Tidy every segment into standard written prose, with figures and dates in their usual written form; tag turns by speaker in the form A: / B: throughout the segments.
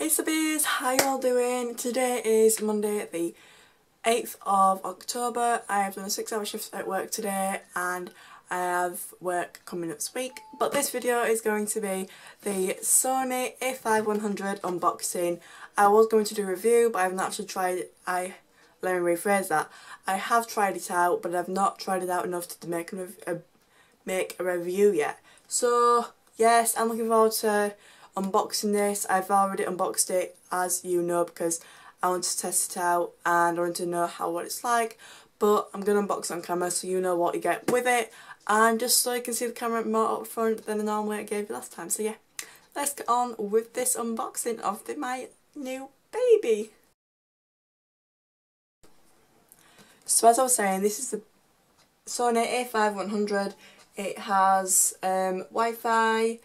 A: Hey subbies, how you all doing? Today is Monday the 8th of October. I have done a 6-hour shift at work today and I have work coming up this week. But this video is going to be the Sony A5100 unboxing. I was going to do a review but I have not actually tried it. Let me rephrase that. I have tried it out but I've not tried it out enough to make a review yet. So yes, I'm looking forward to unboxing this. I've already unboxed it, as you know, because I want to test it out and I want to know what it's like, but I'm going to unbox it on camera so you know what you get with it and just so you can see the camera more up front than normally I gave you last time. So yeah, let's get on with this unboxing of my new baby. So as I was saying, this is the Sony A5100. It has Wi-Fi,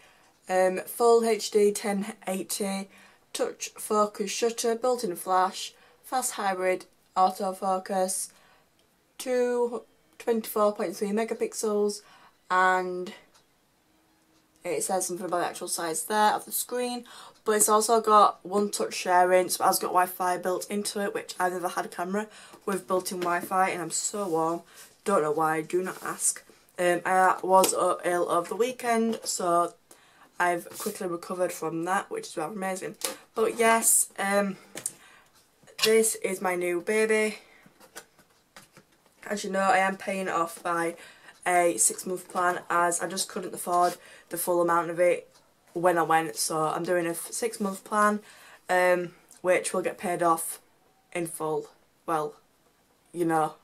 A: full HD 1080, touch focus shutter, built-in flash, fast hybrid autofocus, 24.3 megapixels, and it says something about the actual size there of the screen, but it's also got one touch sharing, so it has got Wi-Fi built into it, which I've never had a camera with built-in Wi-Fi and I'm so warm, don't know why, do not ask. I was ill over the weekend, so I've quickly recovered from that, which is rather amazing. But yes, this is my new baby. As you know, I am paying it off by a 6-month plan as I just couldn't afford the full amount of it when I went. So I'm doing a 6-month plan, which will get paid off in full. Well, you know,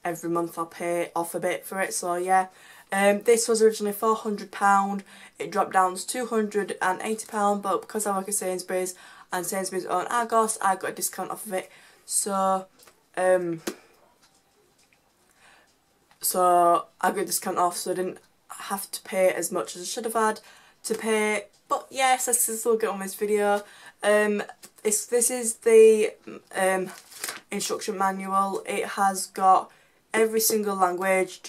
A: every month I'll pay off a bit for it, so yeah. This was originally £400, it dropped down to £280, but because I work at Sainsbury's and Sainsbury's own Argos, I got a discount off of it, so I got a discount off, so I didn't have to pay as much as I should have had to pay. But yes, let's still get on with this video. This is the instruction manual. It has got every single language,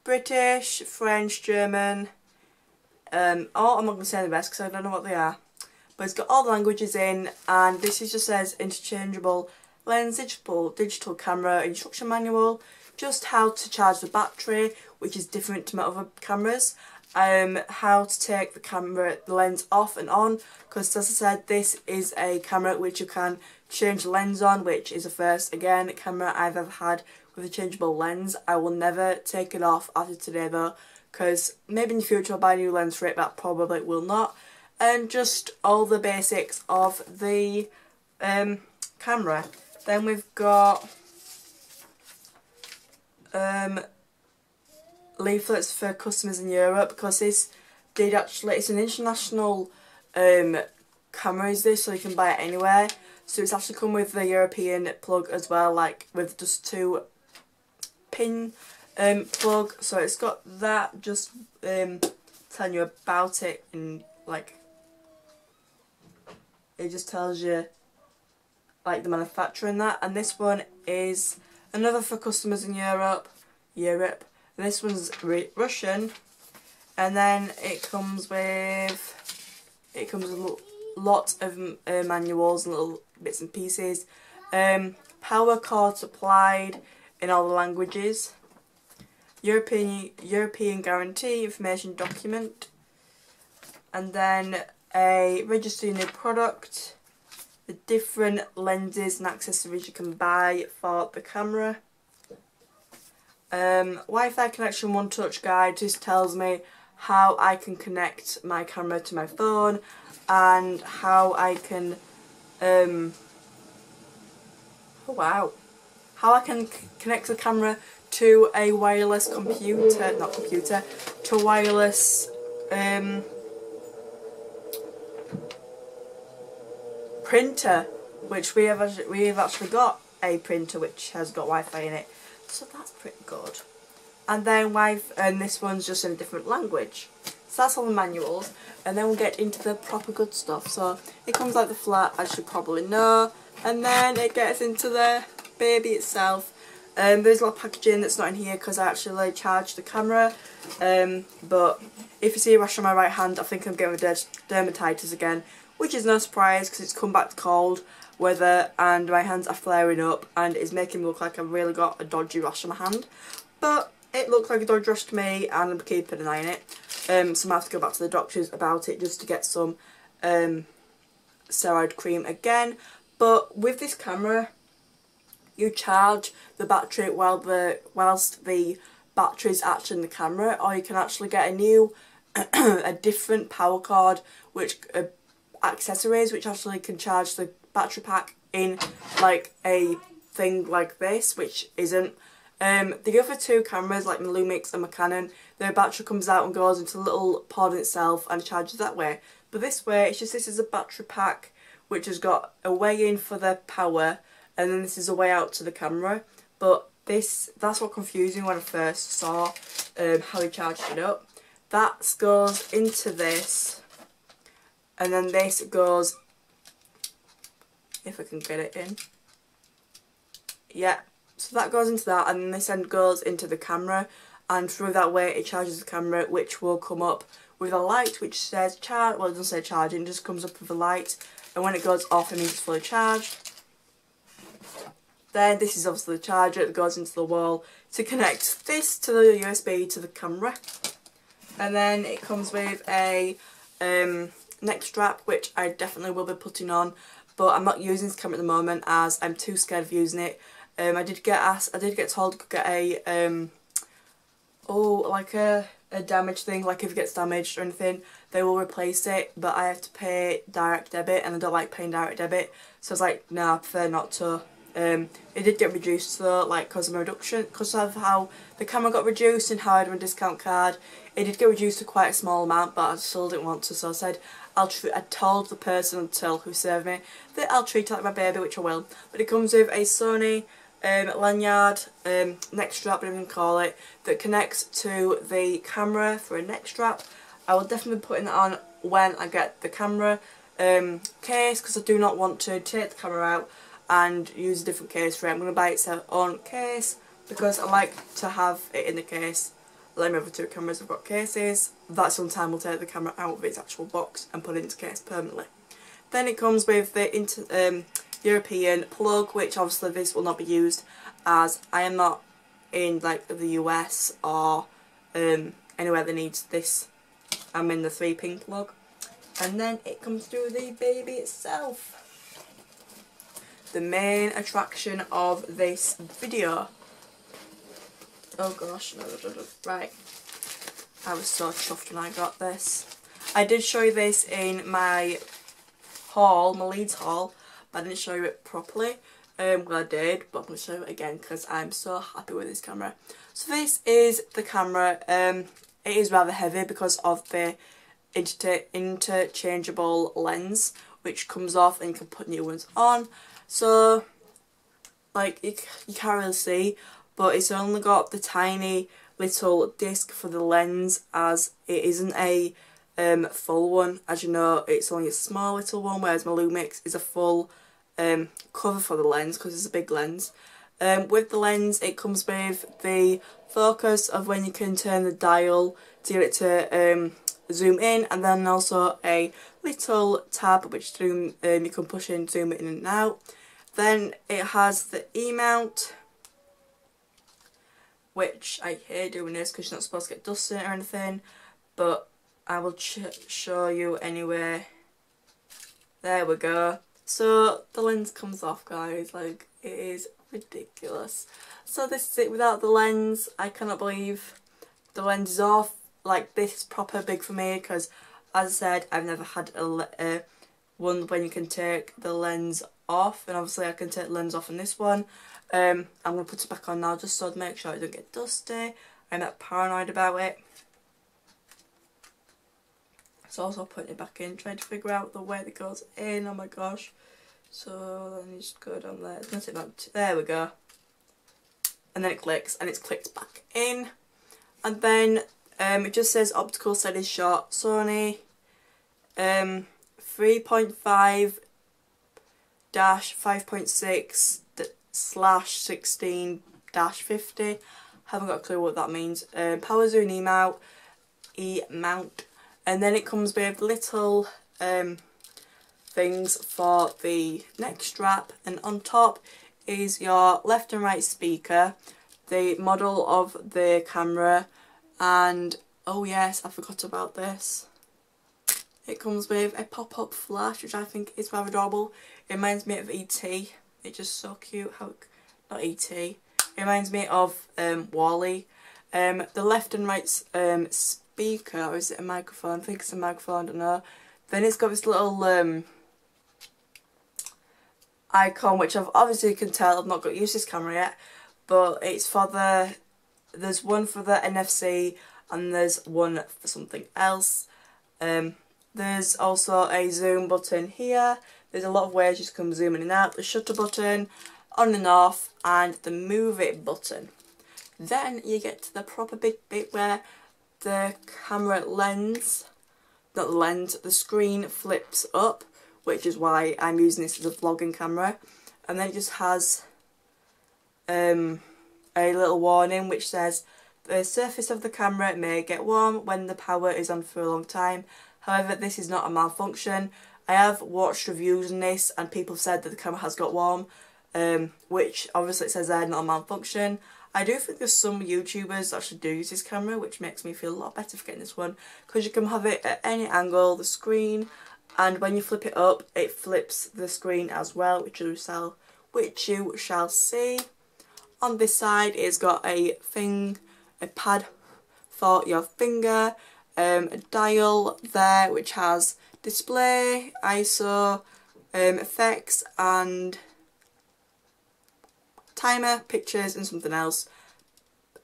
A: British, French, German, I'm not going to say the rest because I don't know what they are, but it's got all the languages in, and this just says interchangeable lens, digital camera instruction manual, just how to charge the battery, which is different to my other cameras, how to take the lens off and on, because as I said, this is a camera which you can change the lens on, which is the first, again, camera I've ever had with a changeable lens. I will never take it off after today though, because maybe in the future I'll buy a new lens for it, but probably will not. And just all the basics of the camera. Then we've got leaflets for customers in Europe, because this did actually, it's an international camera, is this, so you can buy it anywhere. So it's actually come with the European plug as well, like with just 2 pin plug. So it's got that, just telling you about it, and like it just tells you like the manufacturer and that. And this one is another for customers in Europe. This one's Russian, and then it comes with a lot of manuals and little bits and pieces. Power cord supplied in all the languages. European guarantee information document, and then a register your new product, the different lenses and accessories you can buy for the camera. Wi-Fi connection one touch guide just tells me how I can connect my camera to my phone and how I can connect the camera to a wireless to a wireless printer, which we have actually got a printer which has got Wi-Fi in it, so that's pretty good. And then this one's just in a different language. So that's all the manuals, and then we'll get into the proper good stuff. So it comes like the flat, as you probably know, and then it gets into the baby itself. There's a lot of packaging that's not in here because I actually charged the camera, but if you see a rash on my right hand, I think I'm getting dermatitis again, which is no surprise because it's come back to cold weather and my hands are flaring up and it's making me look like I've really got a dodgy rash on my hand. But it looks like a dodgy rash to me and I'm keeping an eye on it. So I might have to go back to the doctors about it just to get some steroid cream again. But with this camera, you charge the battery whilst the battery's actually in the camera, or you can actually get a new a different power cord which accessories which actually can charge the battery pack in like a thing like this, which isn't. The other two cameras, like my Lumix and my Canon, their battery comes out and goes into a little pod in itself and charges that way. But this way, it's just this is a battery pack which has got a way in for the power, and then this is a way out to the camera. But that's what confused me when I first saw how he charged it up. That goes into this, and then this goes, if I can get it in, yeah, so that goes into that, and then this end goes into the camera, and through that way it charges the camera, which will come up with a light which says charge. Well, it doesn't say charging, it just comes up with a light, and when it goes off it means it's fully charged. Then this is obviously the charger that goes into the wall to connect this to the USB to the camera. And then it comes with a neck strap, which I definitely will be putting on, but I'm not using this camera at the moment as I'm too scared of using it. I did get told to get a like a damage thing, like if it gets damaged or anything they will replace it, but I have to pay direct debit and I don't like paying direct debit, so I was like, nah, I prefer not to. It did get reduced though, like because of my reduction, because of how the camera got reduced and how I had my discount card. It did get reduced to quite a small amount, but I still didn't want to, so I said I told the person who served me that I'll treat it like my baby, which I will. But it comes with a Sony lanyard, neck strap, whatever you can call it, that connects to the camera for a neck strap. I will definitely be putting that on when I get the camera case, because I do not want to take the camera out and use a different case for it. I'm going to buy its own case because I like to have it in the case. Like my other two cameras have got cases. That sometime will take the camera out of its actual box and put it into case permanently. Then it comes with the European plug, which obviously this will not be used as I am not in like the US or anywhere that needs this. I'm in the 3-pin plug. And then it comes through the baby itself. The main attraction of this video. Oh gosh, no, right. I was so chuffed when I got this. I did show you this in my haul, my Leeds haul, but I didn't show you it properly. Well, I did, but I'm going to show you it again because I'm so happy with this camera. So this is the camera. It is rather heavy because of the interchangeable lens, which comes off and you can put new ones on. So, like, you can't really see, but it's only got the tiny little disc for the lens, as it isn't a full one. As you know, it's only a small little one, whereas my Lumix is a full cover for the lens because it's a big lens. With the lens, it comes with the focus of when you can turn the dial to get it to zoom in, and then also a little tab which you can push in, zoom it in and out. Then it has the E-mount, which I hate doing this because you're not supposed to get dust in it or anything, but I will show you anyway. There we go. So the lens comes off, guys, like it is ridiculous. So this is it without the lens. I cannot believe the lens is off. Like, this is proper big for me because, as I said, I've never had a one when you can take the lens off, and obviously I can take the lens off in this one. I'm going to put it back on now just so to make sure it doesn't get dusty. I'm not paranoid about it. So also putting it back in, trying to figure out the way that goes in. Oh my gosh. So then you just go down there. It's going to there we go. And then it clicks, and it's clicked back in. And then it just says optical steady shot Sony 3.5-5.6/16 A5100-50. Haven't got a clue what that means. Power zoom E-mount. And then it comes with little things for the neck strap, and on top is your left and right speaker, the model of the camera, and oh yes, I forgot about this. It comes with a pop-up flash, which I think is rather adorable. It reminds me of E.T. It's just so cute how not E.T. It reminds me of Wall-E. The left and right speaker, or is it a microphone? I think it's a microphone, I don't know. Then it's got this little icon, which I've obviously can tell I've not got used to this camera yet, but it's for there's one for the NFC and there's one for something else. There's also a zoom button here. There's a lot of ways you can zoom in and out. The shutter button, on and off, and the move it button. Then you get to the proper big bit where the camera lens, not the lens, the screen flips up, which is why I'm using this as a vlogging camera. And then it just has a little warning which says the surface of the camera may get warm when the power is on for a long time. However, this is not a malfunction. I have watched reviews on this and people have said that the camera has got warm, which obviously it says there not a malfunction. I do think there's some YouTubers that actually do use this camera, which makes me feel a lot better for getting this one, because you can have it at any angle, the screen, and when you flip it up, it flips the screen as well, which you shall see. On this side, it's got a pad for your finger, a dial there which has display, ISO, effects and timer, pictures and something else,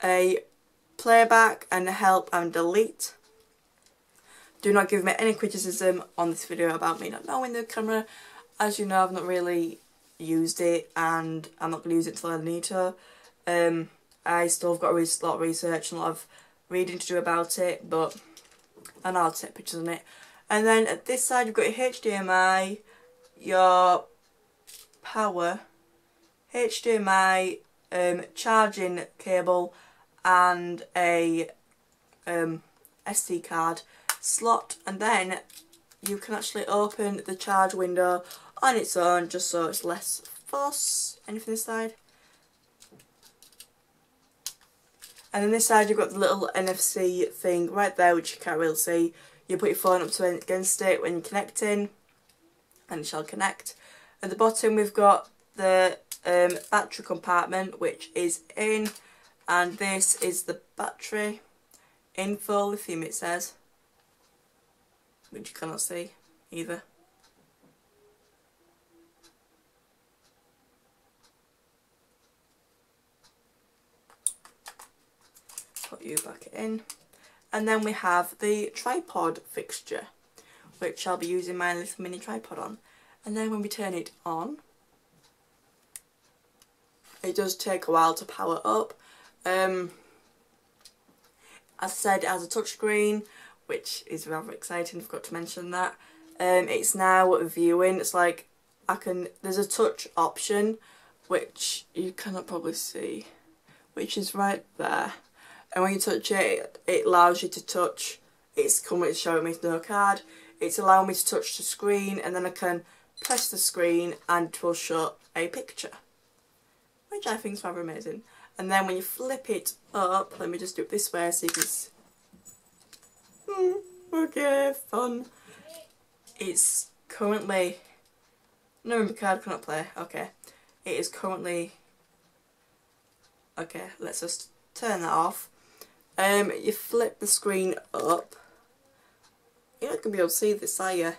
A: a playback and a help and delete. Do not give me any criticism on this video about me not knowing the camera. As you know, I've not really used it and I'm not going to use it until I need to. I still have got a lot of research and a lot of reading to do about it, but I know how to take pictures on it. And then at this side you've got your HDMI, your power, HDMI, charging cable and a SD card slot, and then you can actually open the charge window on its own just so it's less fuss. Anything this side? And then this side you've got the little NFC thing right there which you can't really see. You put your phone up to against it when you're connecting and it shall connect. At the bottom we've got the battery compartment which is in, and this is the battery info lithium it says, which you cannot see either. Put you back in. And then we have the tripod fixture, which I'll be using my little mini tripod on. And then when we turn it on, it does take a while to power up. As I said, it has a touchscreen, which is rather exciting, I forgot to mention that. It's now viewing, it's like there's a touch option, which you cannot probably see, which is right there. And when you touch it, it allows you to touch, it's currently showing me no card, it's allowing me to touch the screen, and then I can press the screen and it will show a picture, which I think is rather amazing. And then when you flip it up, let me just do it this way so you can see. Okay, fun. It's currently, no memory card cannot play, okay. It is currently, okay, let's just turn that off. You flip the screen up. You're not going to be able to see this, are you?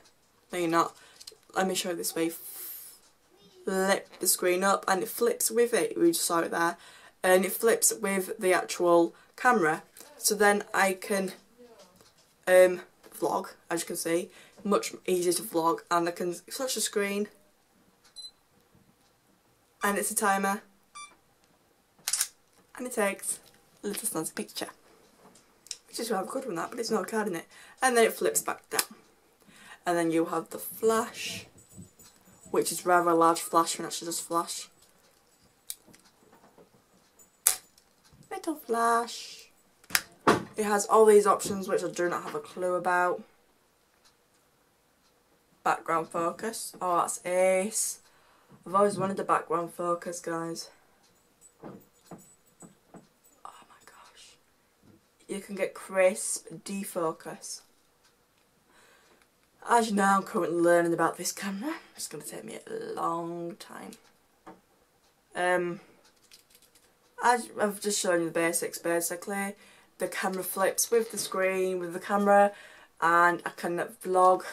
A: No, you're not. Let me show you this way. Flip the screen up and it flips with it. We just saw it there. And it flips with the actual camera. So then I can vlog, as you can see. Much easier to vlog. And I can touch the screen. And it's a timer. And it takes a little snazzy picture. Which is rather good with that, but it's not a card in it. And then it flips back down. And then you have the flash, which is rather a large flash when actually just flash. little flash. It has all these options which I do not have a clue about. Background focus. Oh, that's ace. I've always wanted a background focus, guys. Oh my gosh. You can get crisp defocus. As you know, I'm currently learning about this camera. It's going to take me a long time. As I've just shown you the basics, basically. The camera flips with the screen, with the camera, and I can vlog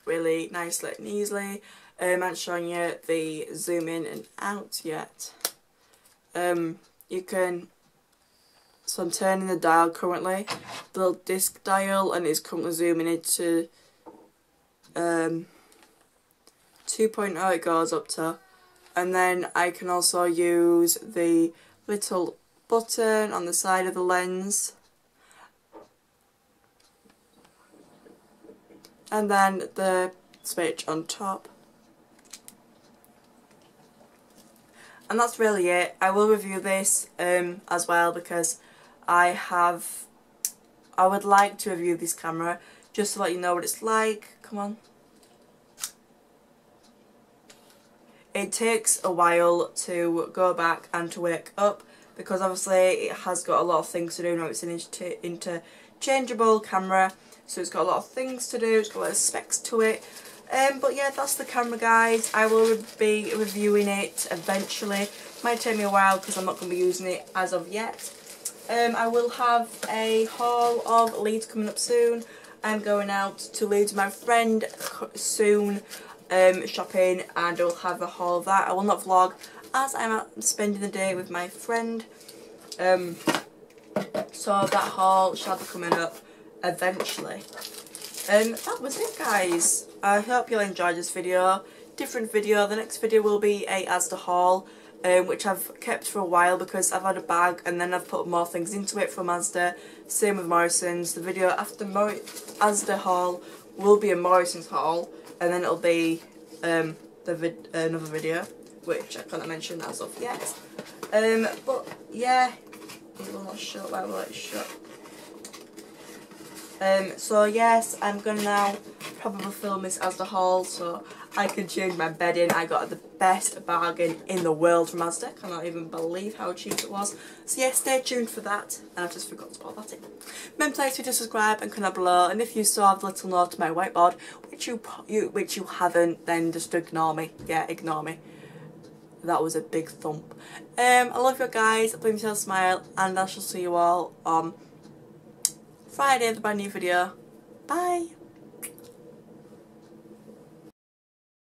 A: really nicely and easily. I'm showing you the zoom in and out yet. You can, so I'm turning the dial currently, the little disc dial, and it's currently zooming into 2.0 it goes up to, and then I can also use the little button on the side of the lens, and then the switch on top. And that's really it. I will review this as well, because I would like to review this camera just to let you know what it's like. Come on. It takes a while to go back and to wake up, because obviously it has got a lot of things to do. Now it's an interchangeable camera, so it's got a lot of things to do, it's got a lot of specs to it. But yeah, that's the camera, guys. I will be reviewing it eventually. Might take me a while because I'm not going to be using it as of yet. I will have a haul of Leeds coming up soon. I'm going out to Leeds with my friend soon, shopping, and I'll have a haul of that. I will not vlog as I'm out spending the day with my friend. So that haul shall be coming up eventually. That was it, guys. I hope you'll enjoy this video. Different video. The next video will be a Asda haul, which I've kept for a while because I've had a bag and then I've put more things into it from Asda. Same with Morrison's. The video after Asda haul will be a Morrison's haul, and then it'll be another video, which I can't mention as of yet. But yeah, it will not shut. Why will it shut? So yes, I'm gonna now probably film this as the haul so I can change my bedding. I got the best bargain in the world from Asda. Cannot even believe how cheap it was. So yeah, stay tuned for that. And I've just forgot to put that in. Remember to subscribe and comment below. And if you saw the little note to my whiteboard, which you haven't, then just ignore me. Yeah, ignore me. That was a big thump. I love you guys. Please smile, and I shall see you all on Friday with a brand new video. Bye.